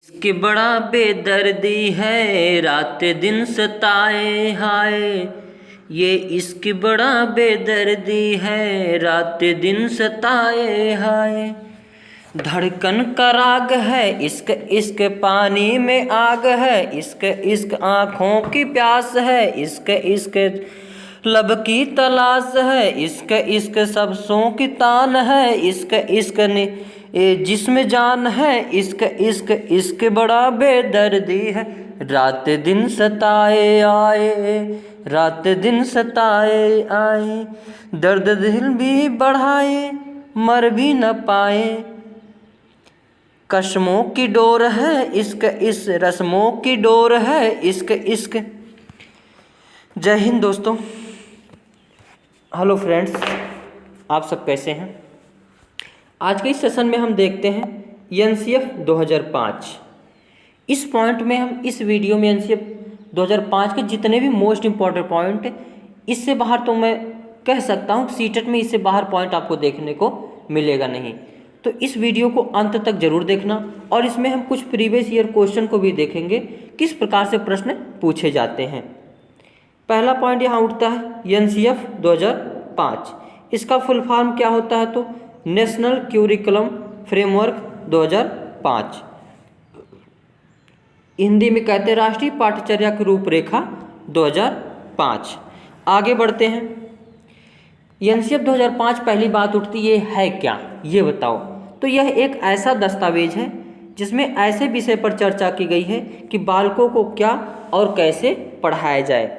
इसकी बड़ा बेदर्दी है, रात दिन सताए हाय। ये इसकी बड़ा बेदर्दी है, रात दिन सताए हाय। धड़कन का राग है, इश्क इश्क पानी में आग है। इश्क इश्क आँखों की प्यास है, इश्क इश्क लब की तलाश है। इश्क इश्क सबसों की तान है, इश्क इश्क ने जिसमें जान है। इश्क इश्क इश्क बड़ा बेदर्दी है, रात दिन सताए आए, रात दिन सताए आए। दर्द दिल भी बढ़ाए, मर भी न पाए। कस्मों की डोर है, इश्क इस रस्मों की डोर है। इश्क इश्क। जय हिंद दोस्तों। हेलो फ्रेंड्स, आप सब कैसे हैं? आज के इस सेशन में हम देखते हैं एनसीएफ 2005। इस पॉइंट में हम इस वीडियो में एनसीएफ 2005 के जितने भी मोस्ट इम्पॉर्टेंट पॉइंट, इससे बाहर तो मैं कह सकता हूँ सीटेट में इससे बाहर पॉइंट आपको देखने को मिलेगा नहीं। तो इस वीडियो को अंत तक जरूर देखना, और इसमें हम कुछ प्रीवियस ईयर क्वेश्चन को भी देखेंगे, किस प्रकार से प्रश्न पूछे जाते हैं। पहला पॉइंट यहाँ उठता है एनसीएफ 2005। इसका फुल फॉर्म क्या होता है? तो नेशनल क्यूरिकुलम फ्रेमवर्क 2005। हिंदी में कहते हैं राष्ट्रीय पाठ्यचर्या की रूपरेखा 2005। आगे बढ़ते हैं। एनसीएफ 2005 पहली बात उठती ये है क्या, ये बताओ। तो यह एक ऐसा दस्तावेज है जिसमें ऐसे विषय पर चर्चा की गई है कि बालकों को क्या और कैसे पढ़ाया जाए।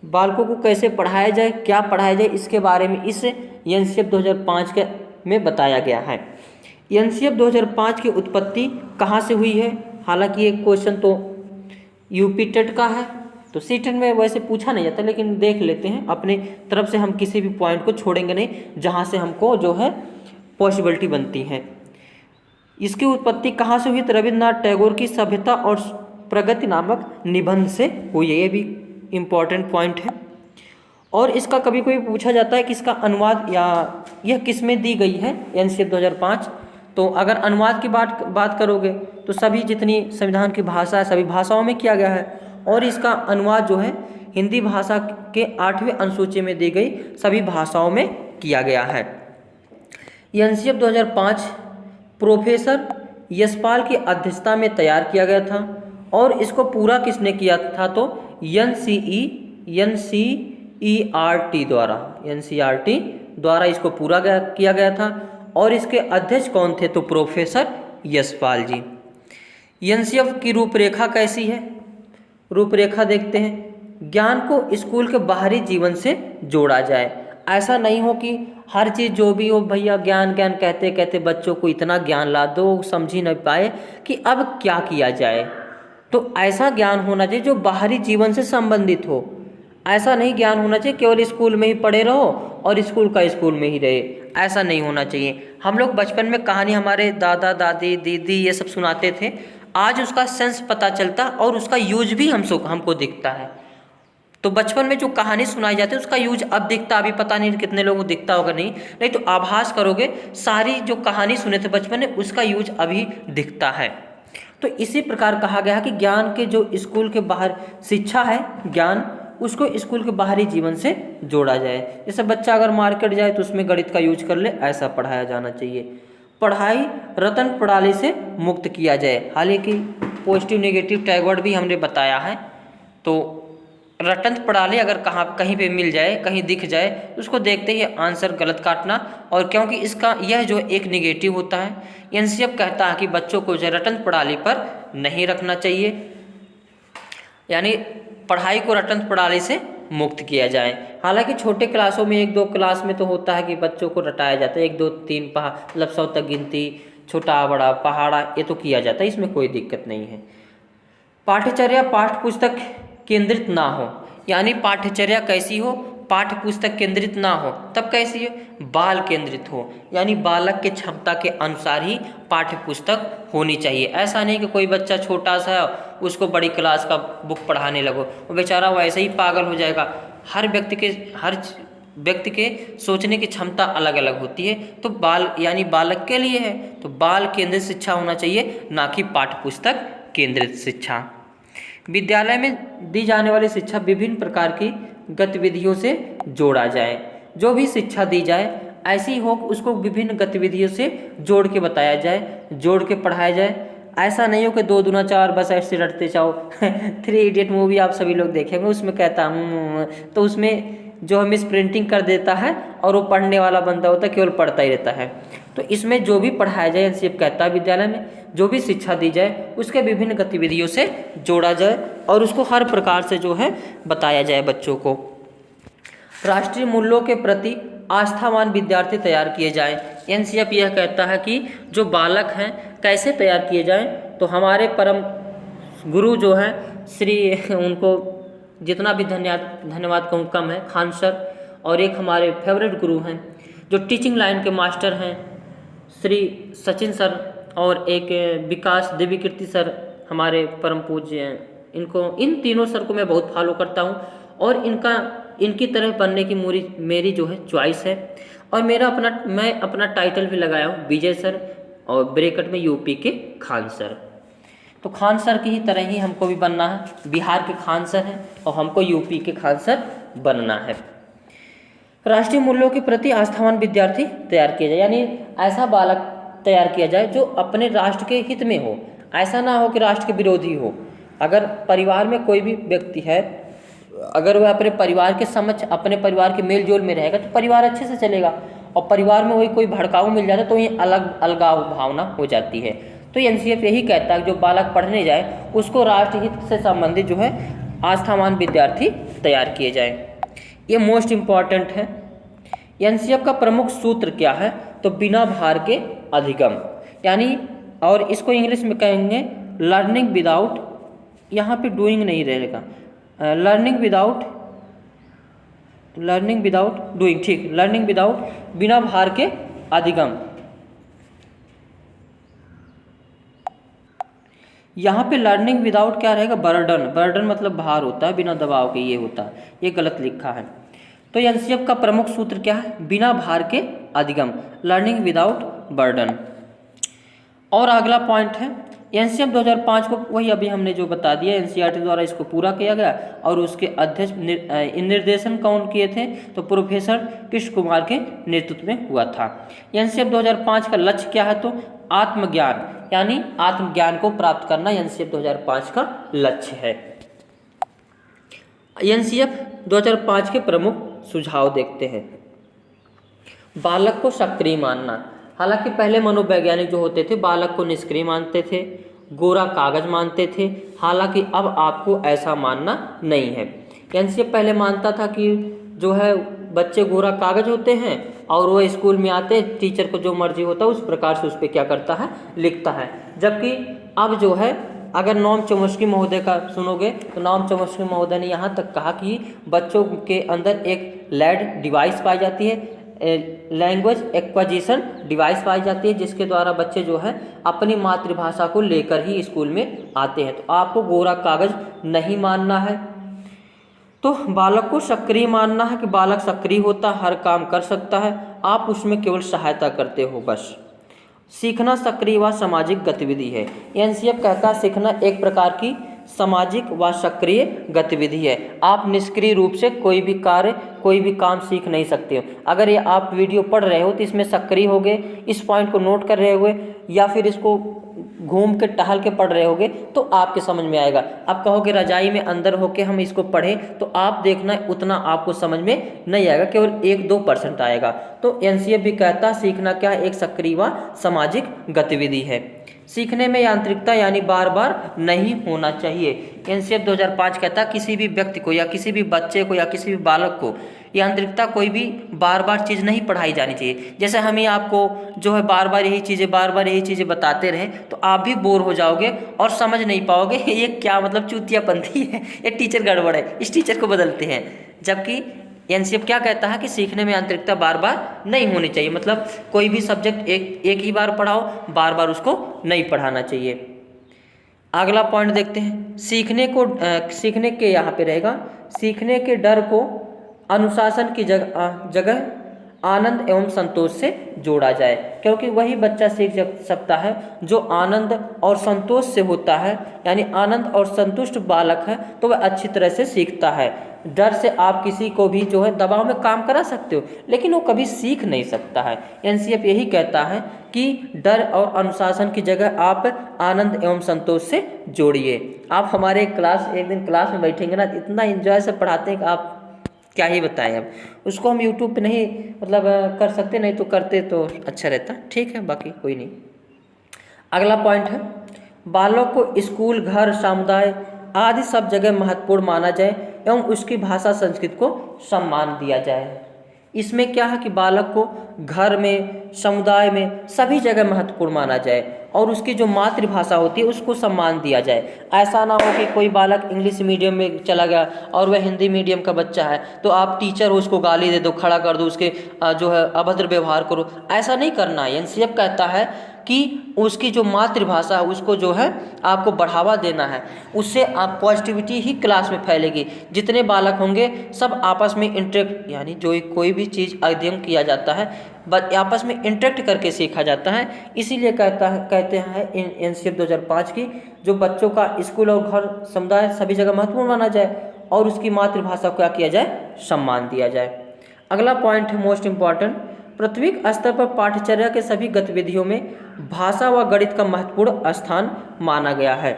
बालकों को कैसे पढ़ाया जाए, क्या पढ़ाया जाए, इसके बारे में इस एनसीएफ 2005 के में बताया गया है। एनसीएफ 2005 की उत्पत्ति कहाँ से हुई है? हालांकि ये क्वेश्चन तो यूपी टेट का है, तो सीटेट में वैसे पूछा नहीं जाता, लेकिन देख लेते हैं। अपने तरफ से हम किसी भी पॉइंट को छोड़ेंगे नहीं जहाँ से हमको जो है पॉसिबिलिटी बनती है। इसकी उत्पत्ति कहाँ से हुई? तो रविन्द्रनाथ टैगोर की सभ्यता और प्रगति नामक निबंध से हुई है। ये भी इम्पॉर्टेंट पॉइंट है। और इसका कभी कोई पूछा जाता है कि इसका अनुवाद या यह किस में दी गई है एनसीएफ 2005। तो अगर अनुवाद की बात करोगे तो सभी जितनी संविधान की भाषा है सभी भाषाओं में किया गया है, और इसका अनुवाद जो है हिंदी भाषा के 8वें अनुसूची में दी गई सभी भाषाओं में किया गया है। एनसीएफ 2005 प्रोफेसर यशपाल की अध्यक्षता में तैयार किया गया था, और इसको पूरा किसने किया था? तो एनसीईआरटी द्वारा इसको पूरा किया गया था। और इसके अध्यक्ष कौन थे? तो प्रोफेसर यशपाल जी। एनसीएफ की रूपरेखा कैसी है? रूपरेखा देखते हैं। ज्ञान को स्कूल के बाहरी जीवन से जोड़ा जाए। ऐसा नहीं हो कि हर चीज़ जो भी हो भैया ज्ञान ज्ञान कहते कहते बच्चों को इतना ज्ञान ला दो समझ ही नहीं पाए कि अब क्या किया जाए। तो ऐसा ज्ञान होना चाहिए जो बाहरी जीवन से संबंधित हो। ऐसा नहीं ज्ञान होना चाहिए केवल स्कूल में ही पढ़े रहो और स्कूल का स्कूल में ही रहे। ऐसा नहीं होना चाहिए। हम लोग बचपन में कहानी हमारे दादा दादी दीदी ये सब सुनाते थे, आज उसका सेंस पता चलता और उसका यूज भी हमको दिखता है। तो बचपन में जो कहानी सुनाई जाती है उसका यूज अब दिखता, अभी पता नहीं कितने लोगों को दिखता होगा नहीं तो आभास करोगे सारी जो कहानी सुने थे बचपन में उसका यूज अभी दिखता है। तो इसी प्रकार कहा गया कि ज्ञान के जो स्कूल के बाहर शिक्षा है, ज्ञान उसको स्कूल के बाहरी जीवन से जोड़ा जाए। जैसे बच्चा अगर मार्केट जाए तो उसमें गणित का यूज कर ले, ऐसा पढ़ाया जाना चाहिए। पढ़ाई रटन प्रणाली से मुक्त किया जाए। हालांकि पॉजिटिव नेगेटिव टैगवर्ड भी हमने बताया है। तो रटन प्रणाली अगर कहीं पे मिल जाए, कहीं दिख जाए, उसको देखते ही आंसर गलत काटना। और क्योंकि इसका यह जो एक निगेटिव होता है, एनसीएफ कहता है कि बच्चों को जो रटन प्रणाली पर नहीं रखना चाहिए, यानी पढ़ाई को रटन प्रणाली से मुक्त किया जाए। हालांकि छोटे क्लासों में 1-2 क्लास में तो होता है कि बच्चों को रटाया जाता है, 1 2 3 मतलब 100 तक गिनती, छोटा बड़ा पहाड़ा, ये तो किया जाता है, इसमें कोई दिक्कत नहीं है। पाठ्यचर्या पाठ्य पुस्तक केंद्रित ना हो, यानी पाठ्यचर्या कैसी हो? पाठ्य पुस्तक केंद्रित ना हो, तब कैसी हो? बाल केंद्रित हो, यानी बालक के क्षमता के अनुसार ही पाठ्य पुस्तक होनी चाहिए। ऐसा नहीं कि कोई बच्चा छोटा सा है उसको बड़ी क्लास का बुक पढ़ाने लगो, वो बेचारा वैसे ही पागल हो जाएगा। हर व्यक्ति के सोचने की क्षमता अलग अलग होती है। तो बाल यानी बालक के लिए है तो बाल केंद्रित शिक्षा होना चाहिए, ना कि पाठ्य पुस्तक केंद्रित शिक्षा। विद्यालय में दी जाने वाली शिक्षा विभिन्न प्रकार की गतिविधियों से जोड़ा जाए। जो भी शिक्षा दी जाए ऐसी हो उसको विभिन्न गतिविधियों से जोड़ के बताया जाए, जोड़ के पढ़ाया जाए। ऐसा नहीं हो कि 2 दूना 4 बस ऐसे रटते जाओ। 3 इडियट मूवी आप सभी लोग देखेंगे, उसमें कहता तो उसमें जो मिस प्रिंटिंग कर देता है और वो पढ़ने वाला बंदा होता है केवल पढ़ता ही रहता है। तो इसमें जो भी पढ़ाया जाए एनसीएफ कहता है विद्यालय में जो भी शिक्षा दी जाए उसके विभिन्न गतिविधियों से जोड़ा जाए और उसको हर प्रकार से जो है बताया जाए बच्चों को। राष्ट्रीय मूल्यों के प्रति आस्थावान विद्यार्थी तैयार किए जाएं। एनसीएफ यह कहता है कि जो बालक हैं कैसे तैयार किए जाएं, तो हमारे परम गुरु जो हैं श्री उनको जितना भी धन्यवाद कहूँ कम है, खान सर, और एक हमारे फेवरेट गुरु हैं जो टीचिंग लाइन के मास्टर हैं श्री सचिन सर, और एक विकास देवी कीर्ति सर हमारे परम पूज्य हैं। इन तीनों सर को मैं बहुत फॉलो करता हूँ और इनकी तरह बनने की मेरी जो है चॉइस है। और मैं अपना टाइटल भी लगाया हूँ विजय सर और ब्रैकेट में यूपी के खान सर। तो खान सर की ही तरह ही हमको भी बनना है। बिहार के खान सर हैं और हमको यूपी के खान सर बनना है। राष्ट्रीय मूल्यों के प्रति आस्थावान विद्यार्थी तैयार किया जाए, यानी ऐसा बालक तैयार किया जाए जो अपने राष्ट्र के हित में हो। ऐसा ना हो कि राष्ट्र के विरोधी हो। अगर परिवार में कोई भी व्यक्ति है, अगर वह अपने परिवार के समक्ष अपने परिवार के मेल जोल में रहेगा तो परिवार अच्छे से चलेगा, और परिवार में वही कोई भड़काऊ मिल जाता है तो ये अलगाव भावना हो जाती है। तो एनसीएफ यही कहता है कि जो बालक पढ़ने जाए उसको राष्ट्र हित से संबंधित जो है आस्थावान विद्यार्थी तैयार किए जाए। ये मोस्ट इम्पॉर्टेंट है। एनसीएफ का प्रमुख सूत्र क्या है, तो बिना भार के अधिगम, यानी और इसको इंग्लिश में कहेंगे लर्निंग विदाउट, यहाँ पे डूइंग नहीं रहेगा, लर्निंग विदाउट डूइंग, ठीक, लर्निंग विदाउट, बिना भार के अधिगम। यहाँ पे लर्निंग विदाउट क्या रहेगा, बर्डन मतलब भार होता है, बिना दबाव के ये होता है, ये गलत लिखा है। तो एनसीएफ का प्रमुख सूत्र क्या है, बिना भार के अधिगम, लर्निंग विदाउट बर्डन। और अगला पॉइंट है एनसीएफ 2005 को वही अभी हमने जो बता दिया, एनसीईआरटी द्वारा इसको पूरा किया गया और उसके अध्यक्ष निर्देशन कौन किए थे, तो प्रोफेसर कृष्ण कुमार के नेतृत्व में हुआ था। एनसीएफ 2005 का लक्ष्य क्या है, तो आत्मज्ञान, यानी आत्मज्ञान को प्राप्त करना एनसीएफ 2005 का लक्ष्य है। एनसीएफ 2005 के प्रमुख सुझाव देखते हैं। बालक को सक्रिय मानना, हालांकि पहले मनोवैज्ञानिक जो होते थे बालक को निष्क्रिय मानते थे, गोरा कागज मानते थे, हालांकि अब आपको ऐसा मानना नहीं है। एनसीएफ पहले मानता था कि जो है बच्चे गोरा कागज होते हैं और वो स्कूल में आते टीचर को जो मर्जी होता है उस प्रकार से उस पर क्या करता है, लिखता है। जबकि अब जो है अगर नोम चोम्स्की महोदय का सुनोगे तो नोम चोम्स्की महोदय ने यहाँ तक कहा कि बच्चों के अंदर एक लैड डिवाइस पाई जाती है, लैंग्वेज एक्वाजिशन डिवाइस पाई जाती है, जिसके द्वारा बच्चे जो है अपनी मातृभाषा को लेकर ही स्कूल में आते हैं। तो आपको गोरा कागज नहीं मानना है, तो बालक को सक्रिय मानना है कि बालक सक्रिय होता है, हर काम कर सकता है, आप उसमें केवल सहायता करते हो बस। सीखना सक्रिय व सामाजिक गतिविधि है। एनसीएफ कहता है सीखना एक प्रकार की सामाजिक व सक्रिय गतिविधि है। आप निष्क्रिय रूप से कोई भी कार्य कोई भी काम सीख नहीं सकते हो। अगर ये आप वीडियो पढ़ रहे हो तो इसमें सक्रिय हो गए, इस पॉइंट को नोट कर रहे होगे या फिर इसको घूम के टहल के पढ़ रहे होगे तो आपके समझ में आएगा। आप कहोगे रजाई में अंदर होके हम इसको पढ़ें तो आप देखना उतना आपको समझ में नहीं आएगा, केवल 1-2% आएगा। तो एनसीएफ भी कहता है सीखना क्या है, एक सक्रिय व सामाजिक गतिविधि है। सीखने में यांत्रिकता यानी बार बार नहीं होना चाहिए। एनसीएफ 2005 कहता है किसी भी व्यक्ति को या किसी भी बच्चे को या किसी भी बालक को यांत्रिकता कोई भी बार बार चीज़ नहीं पढ़ाई जानी चाहिए। जैसे हम ही आपको जो है बार बार यही चीज़ें बताते रहें तो आप भी बोर हो जाओगे और समझ नहीं पाओगे ये क्या मतलब चूतियापंथी है, ये टीचर गड़बड़ है, इस टीचर को बदलते हैं। जबकि एनसीएफ क्या कहता है कि सीखने में यांत्रिकता बार बार नहीं होनी चाहिए, मतलब कोई भी सब्जेक्ट एक ही बार पढ़ाओ, बार बार उसको नहीं पढ़ाना चाहिए। अगला पॉइंट देखते हैं, सीखने के यहाँ पे रहेगा, सीखने के डर को अनुशासन की जगह आनंद एवं संतोष से जोड़ा जाए, क्योंकि वही बच्चा सीख सकता है जो आनंद और संतोष से होता है। यानी आनंद और संतुष्ट बालक है तो वह अच्छी तरह से सीखता है। डर से आप किसी को भी जो है दबाव में काम करा सकते हो, लेकिन वो कभी सीख नहीं सकता है। एनसीएफ यही कहता है कि डर और अनुशासन की जगह आप आनंद एवं संतोष से जोड़िए। आप हमारे एक दिन क्लास में बैठेंगे ना, इतना एंजॉय से पढ़ाते हैं कि आप क्या ही बताएं। अब उसको हम यूट्यूब पे नहीं कर सकते, नहीं तो करते तो अच्छा रहता। ठीक है, बाकी कोई नहीं। अगला पॉइंट है, बालक को स्कूल, घर, समुदाय आदि सब जगह महत्वपूर्ण माना जाए एवं उसकी भाषा संस्कृति को सम्मान दिया जाए। इसमें क्या है कि बालक को घर में, समुदाय में सभी जगह महत्वपूर्ण माना जाए और उसकी जो मातृभाषा होती है उसको सम्मान दिया जाए। ऐसा ना हो कि कोई बालक इंग्लिश मीडियम में चला गया और वह हिंदी मीडियम का बच्चा है तो आप टीचर हो उसको गाली दे दो, खड़ा कर दो, उसके जो है अभद्र व्यवहार करो। ऐसा नहीं करना है। एनसीएफ कहता है कि उसकी जो मातृभाषा है उसको जो है आपको बढ़ावा देना है, उससे आप पॉजिटिविटी ही क्लास में फैलेगी। जितने बालक होंगे सब आपस में इंटरेक्ट, यानी जो कोई भी चीज़ अध्ययन किया जाता है आपस में इंटरेक्ट करके सीखा जाता है। इसीलिए कहते हैं एनसीएफ 2005 की, जो बच्चों का स्कूल और घर, समुदाय सभी जगह महत्वपूर्ण माना जाए और उसकी मातृभाषा को क्या किया जाए, सम्मान दिया जाए। अगला पॉइंट है मोस्ट इम्पॉर्टेंट, प्राथमिक स्तर पर पाठ्यचर्या के सभी गतिविधियों में भाषा व गणित का महत्वपूर्ण स्थान माना गया है।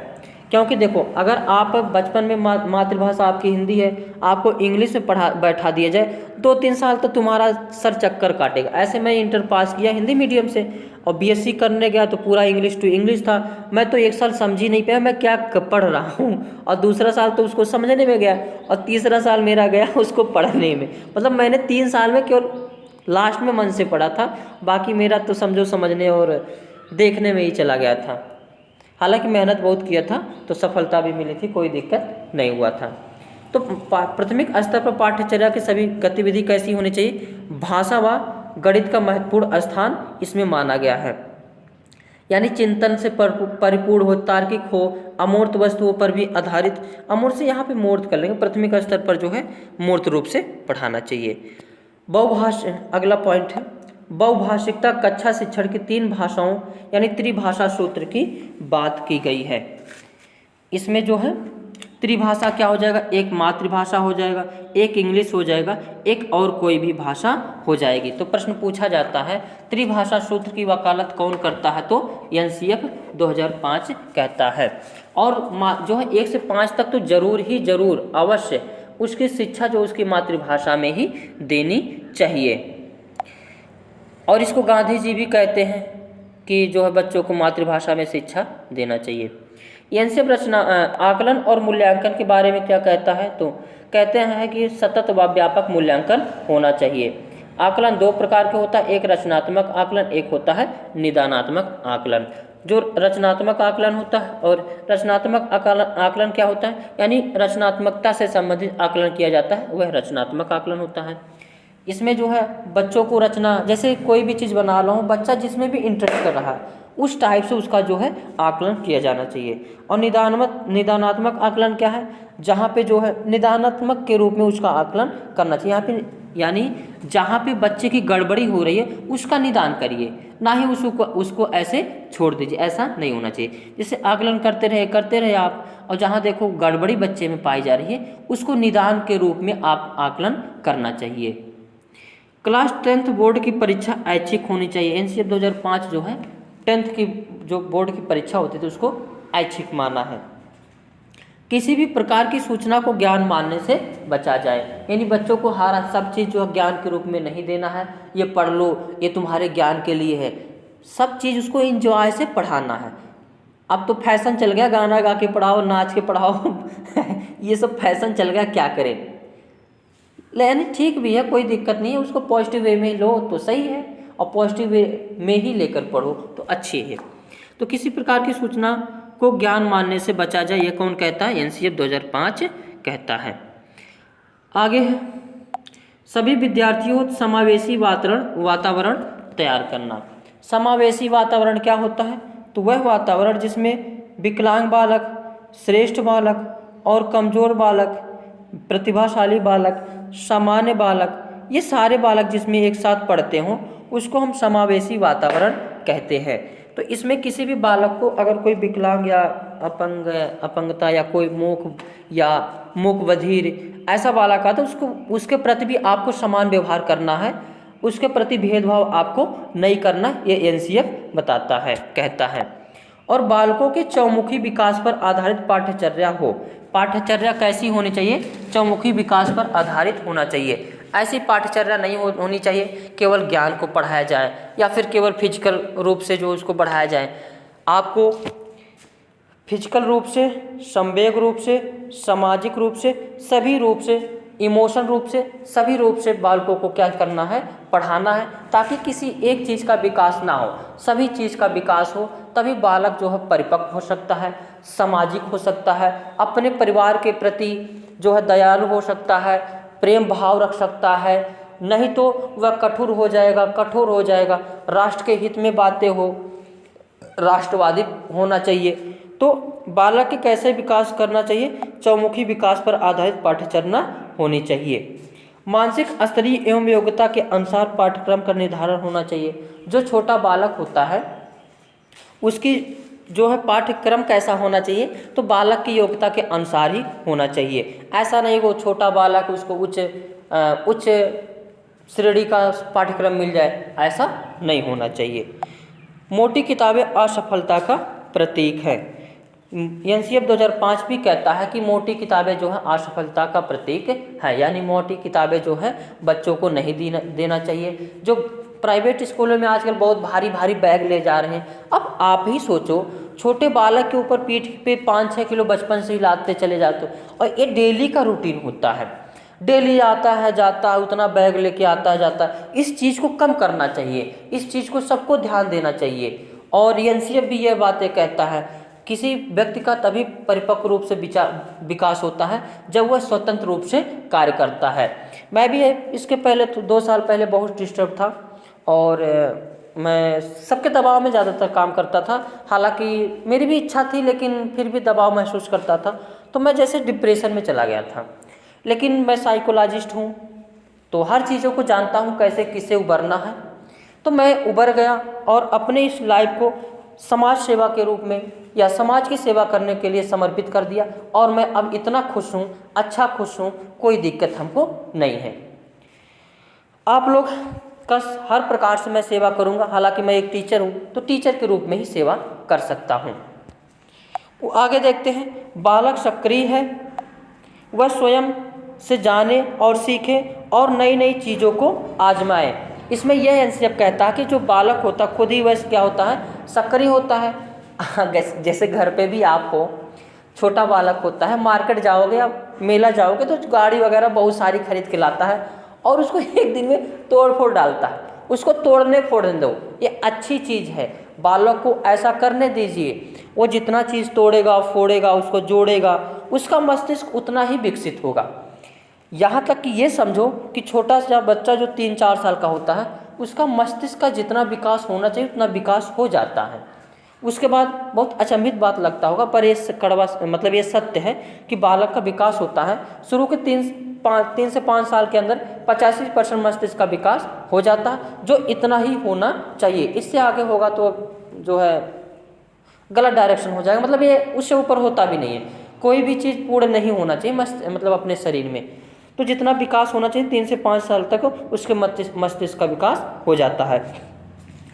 क्योंकि देखो, अगर आप बचपन में मातृभाषा आपकी हिंदी है, आपको इंग्लिश में बैठा दिया जाए 2-3 साल तो तुम्हारा सर चक्कर काटेगा। ऐसे मैं इंटर पास किया हिंदी मीडियम से और बीएससी करने गया तो पूरा इंग्लिश टू इंग्लिश था। मैं तो 1 साल समझ ही नहीं पाया मैं क्या पढ़ रहा हूँ, और दूसरा साल तो उसको समझने में गया और तीसरा साल मेरा गया उसको पढ़ने में। मतलब मैंने 3 साल में केवल लास्ट में मन से पढ़ा था, बाकी मेरा तो समझो समझने और देखने में ही चला गया था। हालांकि मेहनत बहुत किया था तो सफलता भी मिली थी, कोई दिक्कत नहीं हुआ था। तो प्राथमिक स्तर पर पाठ्यचर्या की सभी गतिविधि कैसी होनी चाहिए, भाषा व गणित का महत्वपूर्ण स्थान इसमें माना गया है। यानी चिंतन से परिपूर्ण हो, तार्किक हो, अमूर्त वस्तुओं पर भी आधारित। अमूर्त से यहाँ पे मूर्त कर लेंगे, प्राथमिक स्तर पर जो है मूर्त रूप से पढ़ाना चाहिए। अगला पॉइंट है, बहुभाषिकता कक्षा शिक्षण की 3 भाषाओं यानी त्रिभाषा सूत्र की बात की गई है। इसमें जो है त्रिभाषा क्या हो जाएगा, एक मातृभाषा हो जाएगा, एक इंग्लिश हो जाएगा, एक और कोई भी भाषा हो जाएगी। तो प्रश्न पूछा जाता है त्रिभाषा सूत्र की वकालत कौन करता है, तो एनसीएफ 2005 कहता है। और जो है 1 से 5 तक तो जरूर अवश्य उसकी शिक्षा जो उसकी मातृभाषा में ही देनी चाहिए। और इसको गांधी जी भी कहते हैं कि जो है बच्चों को मातृभाषा में शिक्षा देना चाहिए। एनसीएफ रचना आकलन और मूल्यांकन के बारे में क्या कहता है, तो कहते हैं कि सतत व व्यापक मूल्यांकन होना चाहिए। आकलन 2 प्रकार के होता है, एक रचनात्मक आकलन, एक होता है निदानात्मक आकलन। जो रचनात्मक आकलन होता है और रचनात्मक आकलन क्या होता है, यानी रचनात्मकता से संबंधित आकलन किया जाता है, वह रचनात्मक आकलन होता है। इसमें जो है बच्चों को रचना, जैसे कोई भी चीज़ बना रहा हूँ, बच्चा जिसमें भी इंटरेस्ट कर रहा है उस टाइप से उसका जो है आकलन किया जाना चाहिए। और निदानात्मक आकलन क्या है, जहाँ पे जो है निदानात्मक के रूप में उसका आकलन करना चाहिए। यहाँ पे यानी जहाँ पे बच्चे की गड़बड़ी हो रही है उसका निदान करिए, ना ही उसको ऐसे छोड़ दीजिए, ऐसा नहीं होना चाहिए। जैसे आकलन करते रहे आप, और जहाँ देखो गड़बड़ी बच्चे में पाई जा रही है उसको निदान के रूप में आप आकलन करना चाहिए। क्लास 10th बोर्ड की परीक्षा ऐच्छिक होनी चाहिए। एनसीएफ 2005 जो है 10th की जो बोर्ड की परीक्षा होती थी उसको ऐच्छिक माना है। किसी भी प्रकार की सूचना को ज्ञान मानने से बचा जाए, यानी बच्चों को हर सब चीज़ जो है ज्ञान के रूप में नहीं देना है, ये पढ़ लो ये तुम्हारे ज्ञान के लिए है। सब चीज़ उसको एंजॉय से पढ़ाना है। अब तो फैशन चल गया, गाना गा के पढ़ाओ, नाच के पढ़ाओ ये सब फैशन चल गया, क्या करें। यानी ठीक भी है, कोई दिक्कत नहीं है, उसको पॉजिटिव वे में लो तो सही है, और पॉजिटिव वे में ही लेकर पढ़ो तो अच्छी है। तो किसी प्रकार की सूचना को ज्ञान मानने से बचा जाए, ये कौन कहता है, एनसीएफ 2005 कहता है। आगे है, सभी विद्यार्थियों समावेशी वातावरण तैयार करना। समावेशी वातावरण क्या होता है, तो वह वातावरण जिसमें विकलांग बालक, श्रेष्ठ बालक और कमजोर बालक, प्रतिभाशाली बालक, सामान्य बालक ये सारे बालक जिसमें एक साथ पढ़ते हों उसको हम समावेशी वातावरण कहते हैं। तो इसमें किसी भी बालक को अगर कोई विकलांग या अपंगता या कोई मूक बधिर ऐसा बालक आता है उसको उसके प्रति भी आपको समान व्यवहार करना है, उसके प्रति भेदभाव आपको नहीं करना, ये एनसीएफ बताता है, कहता है। और बालकों के चौमुखी विकास पर आधारित पाठ्यचर्या हो। पाठ्यचर्या कैसी होनी चाहिए? चौमुखी विकास पर आधारित होना चाहिए। ऐसी पाठ्यचर्या नहीं होनी चाहिए केवल ज्ञान को पढ़ाया जाए या फिर केवल फिजिकल रूप से जो उसको बढ़ाया जाए। आपको फिजिकल रूप से, संवेग रूप से, सामाजिक रूप से, सभी रूप से, इमोशन रूप से, सभी रूप से बालकों को क्या करना है? पढ़ाना है, ताकि किसी एक चीज़ का विकास ना हो, सभी चीज़ का विकास हो। तभी बालक जो है परिपक्व हो सकता है, सामाजिक हो सकता है, अपने परिवार के प्रति जो है दयालु हो सकता है, प्रेम भाव रख सकता है। नहीं तो वह कठोर हो जाएगा। राष्ट्र के हित में बातें हो, राष्ट्रवादी होना चाहिए। तो बालक के कैसे विकास करना चाहिए? चौमुखी विकास पर आधारित पाठ्यचर्या होनी चाहिए। मानसिक स्तरीय एवं योग्यता के अनुसार पाठ्यक्रम का निर्धारण होना चाहिए। जो छोटा बालक होता है उसकी जो है पाठ्यक्रम कैसा होना चाहिए? तो बालक की योग्यता के अनुसार ही होना चाहिए। ऐसा नहीं वो छोटा बालक उसको उच्च श्रेणी का पाठ्यक्रम मिल जाए, ऐसा नहीं होना चाहिए। मोटी किताबें असफलता का प्रतीक है। एनसीएफ 2005 भी कहता है कि मोटी किताबें जो है असफलता का प्रतीक है, यानी मोटी किताबें जो है बच्चों को नहीं देना चाहिए। जो प्राइवेट स्कूलों में आजकल बहुत भारी भारी बैग ले जा रहे हैं। अब आप ही सोचो, छोटे बालक के ऊपर पीठ पे 5-6 किलो बचपन से ही लादते चले जाते हो, और ये डेली का रूटीन होता है। डेली आता है जाता है, उतना बैग लेके आता है जाता है। इस चीज़ को कम करना चाहिए, इस चीज़ को सबको ध्यान देना चाहिए। और एनसीएफ भी यह बातें कहता है, किसी व्यक्ति का तभी परिपक्व रूप से विकास होता है जब वह स्वतंत्र रूप से कार्य करता है। मैं भी इसके पहले 2 साल पहले बहुत डिस्टर्ब था और मैं सबके दबाव में ज़्यादातर काम करता था। हालांकि मेरी भी इच्छा थी लेकिन फिर भी दबाव महसूस करता था, तो मैं जैसे डिप्रेशन में चला गया था। लेकिन मैं साइकोलॉजिस्ट हूँ तो हर चीज़ों को जानता हूँ कैसे किससे उबरना है। तो मैं उबर गया और अपने इस लाइफ को समाज सेवा के रूप में या समाज की सेवा करने के लिए समर्पित कर दिया, और मैं अब इतना खुश हूँ, अच्छा खुश हूँ, कोई दिक्कत हमको नहीं है। आप लोग का हर प्रकार से मैं सेवा करूँगा। हालांकि मैं एक टीचर हूँ तो टीचर के रूप में ही सेवा कर सकता हूँ। वो आगे देखते हैं। बालक सक्रिय है, वह स्वयं से जाने और सीखे और नई नई चीज़ों को आजमाए। इसमें यह एनसीएफ कहता है कि जो बालक होता है खुद ही वह क्या होता है? सक्रिय होता है। जैसे घर पे भी आप हो, छोटा बालक होता है, मार्केट जाओगे या मेला जाओगे तो गाड़ी वगैरह बहुत सारी खरीद के लाता है और उसको एक दिन में तोड़ फोड़ डालता है। उसको तोड़ने फोड़ने दो, ये अच्छी चीज़ है। बालक को ऐसा करने दीजिए, वो जितना चीज़ तोड़ेगा फोड़ेगा उसको जोड़ेगा, उसका मस्तिष्क उतना ही विकसित होगा। यहाँ तक कि ये समझो कि छोटा सा बच्चा जो 3-4 साल का होता है उसका मस्तिष्क का जितना विकास होना चाहिए उतना विकास हो जाता है। उसके बाद बहुत अचंभित बात लगता होगा, पर ये कड़वा मतलब ये सत्य है कि बालक का विकास होता है शुरू के 3 से 5 साल के अंदर 85% मस्तिष्क का विकास हो जाता है, जो इतना ही होना चाहिए। इससे आगे होगा तो जो है गलत डायरेक्शन हो जाएगा, मतलब ये उससे ऊपर होता भी नहीं है। कोई भी चीज़ पूर्ण नहीं होना चाहिए मतलब अपने शरीर में। तो जितना विकास होना चाहिए 3 से 5 साल तक उसके मस्तिष्क का विकास हो जाता है।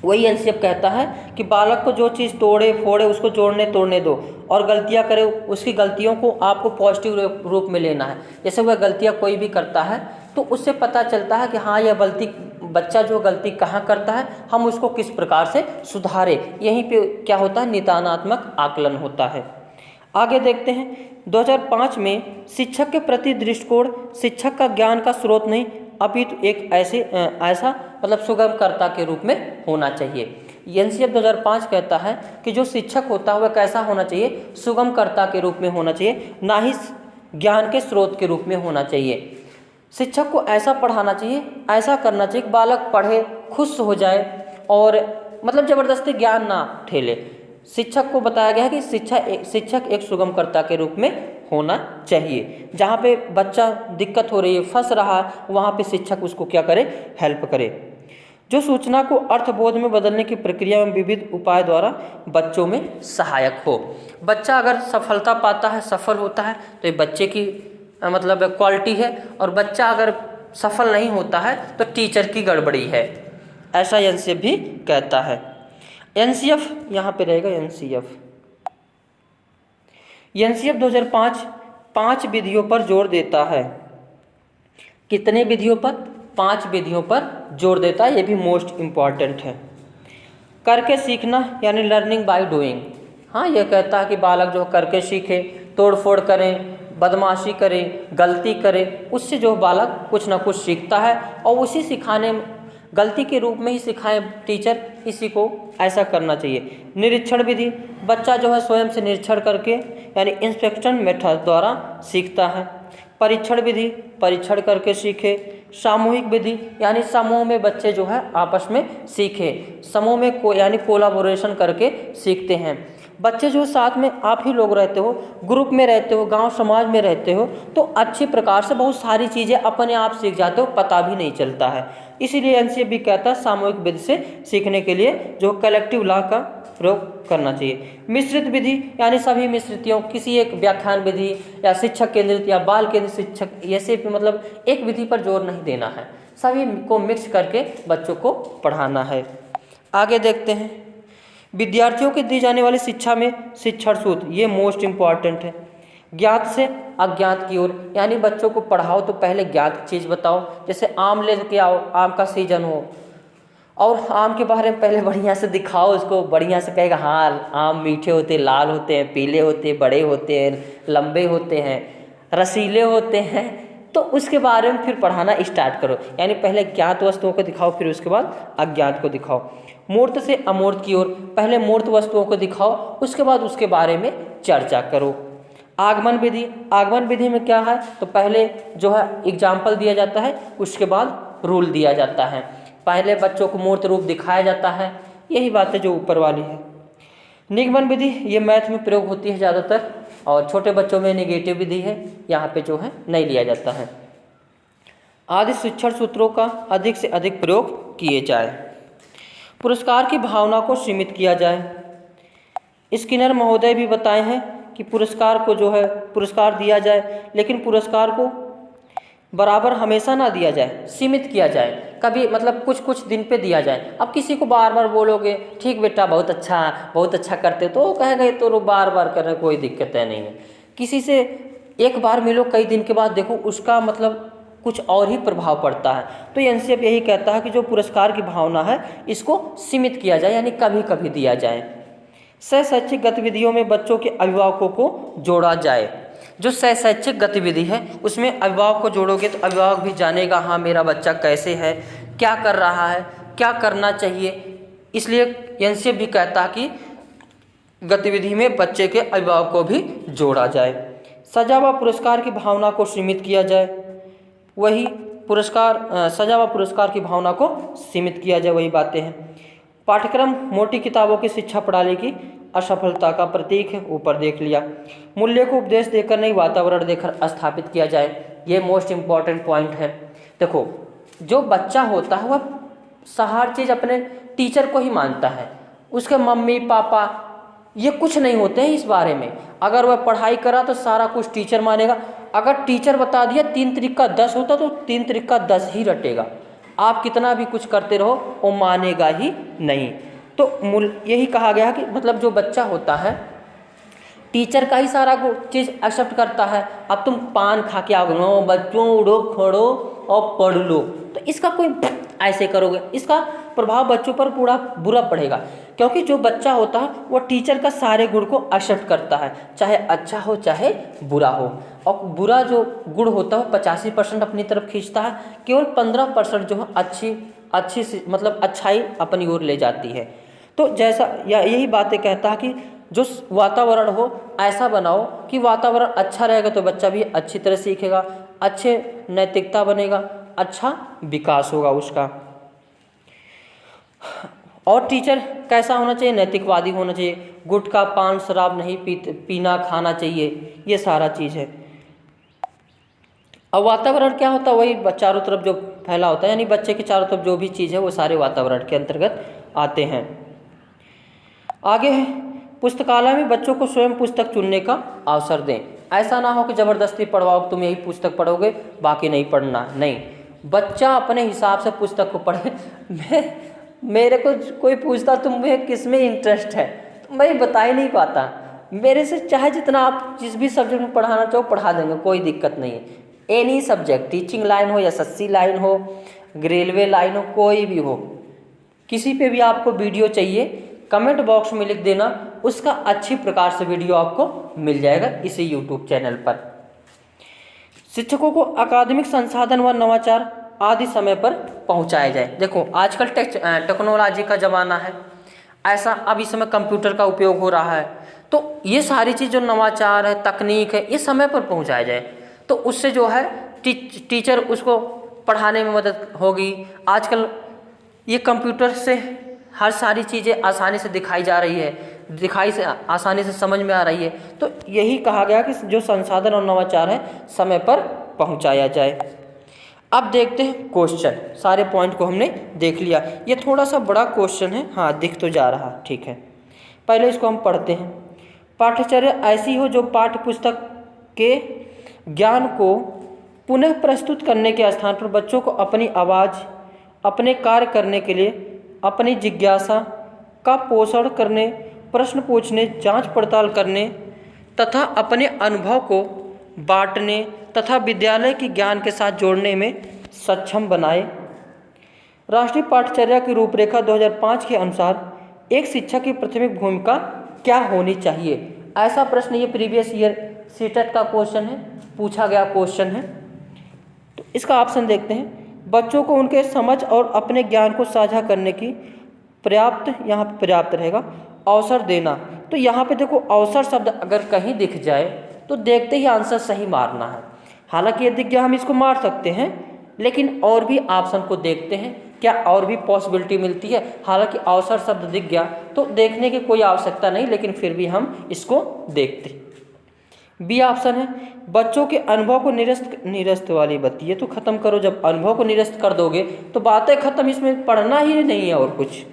वही एनसीएफ कहता है कि बालक को जो चीज़ तोड़े फोड़े उसको जोड़ने तोड़ने दो, और गलतियां करे उसकी गलतियों को आपको पॉजिटिव रूप में लेना है। जैसे वह गलतियां कोई भी करता है तो उससे पता चलता है कि हाँ यह बच्चा जो गलती कहाँ करता है, हम उसको किस प्रकार से सुधारे। यहीं पे क्या होता है? निदानात्मक आकलन होता है। आगे देखते हैं। 2005 में शिक्षक के प्रति दृष्टिकोण शिक्षक का ज्ञान का स्रोत नहीं अपितु एक ऐसा मतलब सुगमकर्ता के रूप में होना चाहिए। एनसीएफ 2005 कहता है कि जो शिक्षक होता है वह कैसा होना चाहिए? सुगमकर्ता के रूप में होना चाहिए, ना ही ज्ञान के स्रोत के रूप में होना चाहिए। शिक्षक को ऐसा पढ़ाना चाहिए, ऐसा करना चाहिए कि बालक पढ़े खुश हो जाए और मतलब ज़बरदस्ती ज्ञान ना ठेले। शिक्षक को बताया गया है कि शिक्षक एक सुगमकर्ता के रूप में होना चाहिए। जहाँ पे बच्चा दिक्कत हो रही है, फंस रहा है, वहाँ पे शिक्षक उसको क्या करे, हेल्प करे। जो सूचना को अर्थबोध में बदलने की प्रक्रिया में विविध उपाय द्वारा बच्चों में सहायक हो। बच्चा अगर सफलता पाता है, सफल होता है, तो ये बच्चे की मतलब क्वालिटी है, और बच्चा अगर सफल नहीं होता है तो टीचर की गड़बड़ी है, ऐसा एनसीएफ भी कहता है। एनसीएफ यहाँ पे रहेगा, एनसीएफ 2005 5 विधियों पर जोर देता है। कितने विधियों पर? 5 विधियों पर जोर देता है, ये भी मोस्ट इम्पॉर्टेंट है। करके सीखना यानी लर्निंग बाय डूइंग। हाँ, ये कहता है कि बालक जो करके सीखे, तोड़फोड़ करें, बदमाशी करे, गलती करे, उससे जो बालक कुछ ना कुछ सीखता है, और उसी सिखाने, गलती के रूप में ही सिखाएं टीचर, इसी को ऐसा करना चाहिए। निरीक्षण विधि, बच्चा जो है स्वयं से निरीक्षण करके यानी इंस्पेक्शन मेथड द्वारा सीखता है। परीक्षण विधि, परीक्षण करके सीखे। सामूहिक विधि यानी समूह में बच्चे जो है आपस में सीखे, समूह में यानी कोलाबोरेशन करके सीखते हैं। बच्चे जो साथ में आप ही लोग रहते हो, ग्रुप में रहते हो, गांव समाज में रहते हो, तो अच्छी प्रकार से बहुत सारी चीज़ें अपने आप सीख जाते हो, पता भी नहीं चलता है। इसीलिए एनसीएफ भी कहता है सामूहिक विधि से सीखने के लिए जो कलेक्टिव लॉ का प्रयोग करना चाहिए। मिश्रित विधि यानी सभी मिश्रितियों, किसी एक व्याख्यान विधि या शिक्षक केंद्रित या बाल केंद्रित शिक्षक, ऐसे मतलब एक विधि पर जोर नहीं देना है, सभी को मिक्स करके बच्चों को पढ़ाना है। आगे देखते हैं, विद्यार्थियों को दी जाने वाली शिक्षा में शिक्षण सूत्र, ये मोस्ट इम्पॉर्टेंट है। ज्ञात से अज्ञात की ओर, यानी बच्चों को पढ़ाओ तो पहले ज्ञात चीज़ बताओ। जैसे आम लेके आओ, आम का सीजन हो, और आम के बारे में पहले बढ़िया से दिखाओ उसको, बढ़िया से कहेगा हाँ आम मीठे होते हैं, लाल होते हैं, पीले होते हैं, बड़े होते हैं, लंबे होते हैं, रसीले होते हैं, तो उसके बारे में फिर पढ़ाना स्टार्ट करो। यानी पहले ज्ञात वस्तुओं को दिखाओ, फिर उसके बाद अज्ञात को दिखाओ। मूर्त से अमूर्त की ओर, पहले मूर्त वस्तुओं को दिखाओ, उसके बाद उसके बारे में चर्चा करो। आगमन विधि, आगमन विधि में क्या है, तो पहले जो है एग्जाम्पल दिया जाता है, उसके बाद रूल दिया जाता है। पहले बच्चों को मूर्त रूप दिखाया जाता है, यही बात है जो ऊपर वाली है। निगमन विधि, ये मैथ में प्रयोग होती है ज़्यादातर, और छोटे बच्चों में नेगेटिव विधि है, यहाँ पे जो है नहीं लिया जाता है। आदि शिक्षण सूत्रों का अधिक से अधिक प्रयोग किए जाए। पुरस्कार की भावना को सीमित किया जाए। स्किनर महोदय भी बताए हैं कि पुरस्कार को जो है पुरस्कार दिया जाए, लेकिन पुरस्कार को बराबर हमेशा ना दिया जाए, सीमित किया जाए। कभी मतलब कुछ कुछ दिन पे दिया जाए। अब किसी को बार बार बोलोगे ठीक बेटा बहुत अच्छा करते, तो वो कहेगा तो बार बार कर रहे, कोई दिक्कत है नहीं है। किसी से एक बार मिलो, कई दिन के बाद देखो, उसका मतलब कुछ और ही प्रभाव पड़ता है। तो एनसीएफ यही कहता है कि जो पुरस्कार की भावना है इसको सीमित किया जाए, यानी कभी कभी दिया जाए। शैक्षिक गतिविधियों में बच्चों के अभिभावकों को जोड़ा जाए। जो शैक्षिक गतिविधि है उसमें अभिभावक को जोड़ोगे तो अभिभावक भी जानेगा हाँ मेरा बच्चा कैसे है, क्या कर रहा है, क्या करना चाहिए। इसलिए एनसीएफ भी कहता है कि गतिविधि में बच्चे के अभिभावक को भी जोड़ा जाए। सजा व पुरस्कार की भावना को सीमित किया जाए। वही सजा व पुरस्कार की भावना को सीमित किया जाए, वही बातें हैं। पाठ्यक्रम मोटी किताबों की शिक्षा प्रणाली की असफलता का प्रतीक है, ऊपर देख लिया। मूल्य को उपदेश देकर नहीं, वातावरण देकर स्थापित किया जाए, ये मोस्ट इम्पॉर्टेंट पॉइंट है। देखो, जो बच्चा होता है वह हर चीज़ अपने टीचर को ही मानता है, उसके मम्मी पापा ये कुछ नहीं होते हैं इस बारे में। अगर वह पढ़ाई करा तो सारा कुछ टीचर मानेगा। अगर टीचर बता दिया 3 त्रिक का 10 होता तो 3 त्रिक का 10 ही रटेगा। आप कितना भी कुछ करते रहो वो मानेगा ही नहीं। तो यही कहा गया कि मतलब जो बच्चा होता है टीचर का ही सारा चीज़ एक्सेप्ट करता है। अब तुम पान खा के आओ, बच्चों उड़ो खड़ो और पढ़ लो, तो इसका कोई ऐसे करोगे, इसका प्रभाव बच्चों पर पूरा बुरा पड़ेगा। क्योंकि जो बच्चा होता है वो टीचर का सारे गुण को एक्सेप्ट करता है, चाहे अच्छा हो चाहे बुरा हो। और बुरा जो गुण होता है 85% अपनी तरफ खींचता है, केवल 15% जो है अच्छी मतलब अच्छाई अपनी ओर ले जाती है। तो जैसा यही बातें कहता है कि जो वातावरण हो ऐसा बनाओ कि वातावरण अच्छा रहेगा तो बच्चा भी अच्छी तरह सीखेगा, अच्छे नैतिकता बनेगा, अच्छा विकास होगा उसका। और टीचर कैसा होना चाहिए, नैतिकवादी होना चाहिए। गुटखा पान शराब नहीं पीना खाना चाहिए, ये सारा चीज़ है। अब वातावरण क्या होता है, वही चारों तरफ जो फैला होता है, यानी बच्चे के चारों तरफ जो भी चीज़ है वो सारे वातावरण के अंतर्गत आते हैं। आगे है, पुस्तकालय में बच्चों को स्वयं पुस्तक चुनने का अवसर दें। ऐसा ना हो कि ज़बरदस्ती पढ़वाओ, तुम यही पुस्तक पढ़ोगे बाकी नहीं पढ़ना, नहीं, बच्चा अपने हिसाब से पुस्तक को पढ़े। मेरे को कोई पूछता तुम्हें किस में इंटरेस्ट है, तो मैं बता ही नहीं पाता। मेरे से चाहे जितना आप जिस भी सब्जेक्ट में पढ़ाना चाहो पढ़ा देंगे, कोई दिक्कत नहीं है। एनी सब्जेक्ट, टीचिंग लाइन हो या एसएससी लाइन हो, रेलवे लाइन हो, कोई भी हो, किसी पे भी आपको वीडियो चाहिए कमेंट बॉक्स में लिख देना, उसका अच्छी प्रकार से वीडियो आपको मिल जाएगा इसी यूट्यूब चैनल पर। शिक्षकों को अकादमिक संसाधन व नवाचार आदि समय पर पहुंचाया जाए। देखो आजकल टेक्नोलॉजी का ज़माना है, ऐसा अब इस समय कंप्यूटर का उपयोग हो रहा है, तो ये सारी चीज़ जो नवाचार है, तकनीक है, ये समय पर पहुंचाया जाए, तो उससे जो है टीचर उसको पढ़ाने में मदद होगी। आजकल ये कंप्यूटर से हर सारी चीज़ें आसानी से दिखाई जा रही है, आसानी से समझ में आ रही है, तो यही कहा गया कि जो संसाधन और नवाचार है समय पर पहुंचाया जाए। अब देखते हैं क्वेश्चन, सारे पॉइंट को हमने देख लिया। ये थोड़ा सा बड़ा क्वेश्चन है, हाँ दिख तो जा रहा, ठीक है, पहले इसको हम पढ़ते हैं। पाठ्यचर्या ऐसी हो जो पाठ्य पुस्तक के ज्ञान को पुनः प्रस्तुत करने के स्थान पर बच्चों को अपनी आवाज़, अपने कार्य करने के लिए अपनी जिज्ञासा का पोषण करने, प्रश्न पूछने, जांच पड़ताल करने तथा अपने अनुभव को बांटने तथा विद्यालय की ज्ञान के साथ जोड़ने में सक्षम बनाए। राष्ट्रीय पाठ्यचर्या की रूपरेखा 2005 के अनुसार एक शिक्षक की प्राथमिक भूमिका क्या होनी चाहिए? ऐसा प्रश्न ये प्रीवियस ईयर सीटेट का क्वेश्चन है, पूछा गया क्वेश्चन है। तो इसका ऑप्शन देखते हैं, बच्चों को उनके समझ और अपने ज्ञान को साझा करने की पर्याप्त, यहाँ पे पर्याप्त रहेगा, अवसर देना। तो यहाँ पे देखो अवसर शब्द अगर कहीं दिख जाए तो देखते ही आंसर सही मारना है। हालांकि ये दिख गया हम इसको मार सकते हैं, लेकिन और भी ऑप्शन को देखते हैं, क्या और भी पॉसिबिलिटी मिलती है। हालांकि अवसर शब्द दिख गया तो देखने की कोई आवश्यकता नहीं, लेकिन फिर भी हम इसको देखते। बी ऑप्शन है, बच्चों के अनुभव को निरस्त वाली बत्ती, ये तो खत्म करो। जब अनुभव को निरस्त कर दोगे तो बातें खत्म, इसमें पढ़ना ही नहीं है और कुछ।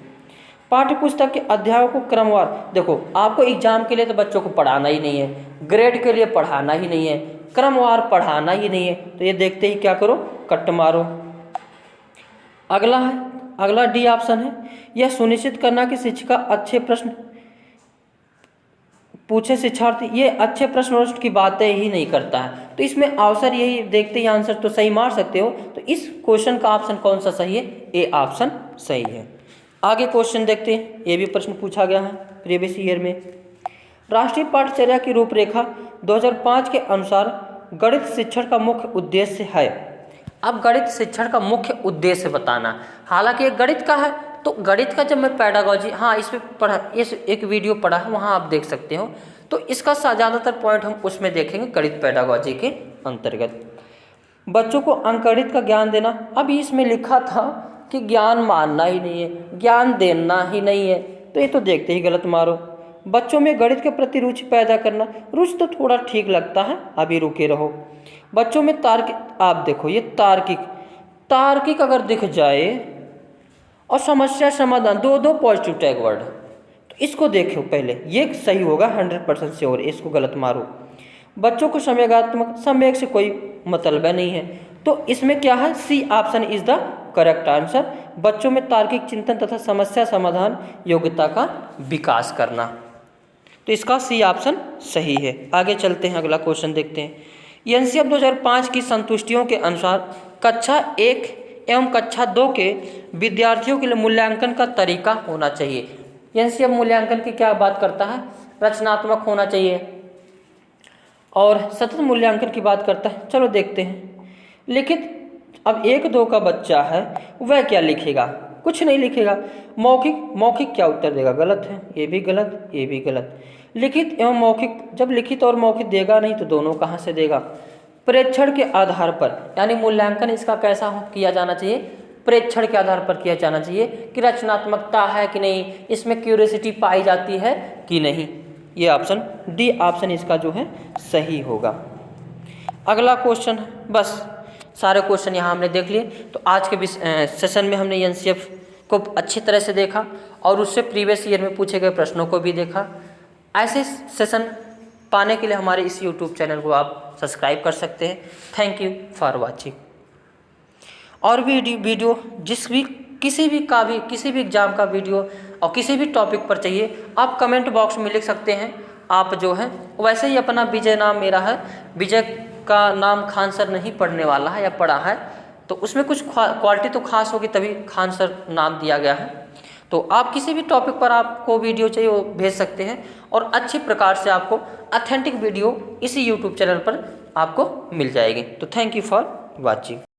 पाठ्य पुस्तक के अध्यायों को क्रमवार, देखो आपको एग्जाम के लिए तो बच्चों को पढ़ाना ही नहीं है, ग्रेड के लिए पढ़ाना ही नहीं है, क्रमवार पढ़ाना ही नहीं है, तो ये देखते ही क्या करो, कट मारो। अगला डी ऑप्शन है, यह सुनिश्चित करना कि शिक्षिका अच्छे प्रश्न पूछे शिक्षार्थी, ये अच्छे प्रश्न की बातें ही नहीं करता है, तो इसमें अवसर यही देखते ही आंसर तो सही मार सकते हो। तो इस क्वेश्चन का ऑप्शन कौन सा सही है? ए ऑप्शन सही है। आगे क्वेश्चन देखते हैं, ये भी प्रश्न पूछा गया है प्रीवियस ईयर में। राष्ट्रीय पाठ्यचर्या की रूपरेखा 2005 के अनुसार गणित शिक्षण का मुख्य उद्देश्य है। अब गणित शिक्षण का मुख्य उद्देश्य बताना, हालांकि गणित का है तो गणित का जब मैं पैडागॉजी, हाँ इस पर पढ़ा, इस एक वीडियो पढ़ा है, वहाँ आप देख सकते हो, तो इसका ज़्यादातर पॉइंट हम उसमें देखेंगे गणित पैडागॉजी के अंतर्गत। बच्चों को अंकगणित का ज्ञान देना, अभी इसमें लिखा था कि ज्ञान मानना ही नहीं है, ज्ञान देना ही नहीं है, तो ये तो देखते ही गलत मारो। बच्चों में गणित के प्रति रुचि पैदा करना, रुचि तो थोड़ा ठीक लगता है, अभी रुके रहो। बच्चों में तार्किक, आप देखो ये तार्किक अगर दिख जाए और समस्या समाधान, दो पॉजिटिव टैग वर्ड, तो इसको देखो पहले, ये सही होगा 100% श्योर, इसको गलत मारो। बच्चों को संवेगात्मक, संवेग से कोई मतलब नहीं है, तो इसमें क्या है, C option is the correct answer. बच्चों में तार्किक चिंतन तथा समस्या समाधान योग्यता का विकास करना, तो इसका सी ऑप्शन सही है। आगे चलते हैं, अगला क्वेश्चन देखते हैं। एनसीएफ 2005 की संतुष्टियों के अनुसार कक्षा 1 एवं कक्षा 2 के विद्यार्थियों के लिए मूल्यांकन का तरीका होना चाहिए। एनसीएफ मूल्यांकन की क्या बात करता है, रचनात्मक होना चाहिए और सतत मूल्यांकन की बात करता है। चलो देखते हैं लिखित। अब 1-2 का बच्चा है, वह क्या लिखेगा, कुछ नहीं लिखेगा। मौखिक क्या उत्तर देगा, गलत है, ये भी गलत, ये भी गलत। लिखित एवं मौखिक, जब लिखित और मौखिक देगा नहीं तो दोनों कहाँ से देगा। प्रेक्षण के आधार पर, यानी मूल्यांकन इसका कैसा किया जाना चाहिए, प्रेक्षण के आधार पर किया जाना चाहिए कि रचनात्मकता है कि नहीं, इसमें क्यूरियोसिटी पाई जाती है कि नहीं। ये ऑप्शन डी ऑप्शन इसका जो है सही होगा। अगला क्वेश्चन, बस सारे क्वेश्चन यहाँ हमने देख लिए। तो आज के सेशन में हमने एनसीएफ को अच्छी तरह से देखा और उससे प्रीवियस ईयर में पूछे गए प्रश्नों को भी देखा। ऐसे सेशन पाने के लिए हमारे इस यूट्यूब चैनल को आप सब्सक्राइब कर सकते हैं। Thank you for watching. और भी वीडियो किसी भी एग्जाम का वीडियो और किसी भी टॉपिक पर चाहिए, आप कमेंट बॉक्स में लिख सकते हैं। आप जो है वैसे ही अपना विजय नाम मेरा है, विजय का नाम खान सर नहीं पढ़ने वाला है या पढ़ा है, तो उसमें कुछ क्वालिटी तो खास होगी तभी खान सर नाम दिया गया है। तो आप किसी भी टॉपिक पर आपको वीडियो चाहिए वो भेज सकते हैं और अच्छी प्रकार से आपको ऑथेंटिक वीडियो इसी यूट्यूब चैनल पर आपको मिल जाएगी। तो थैंक यू फॉर वॉचिंग।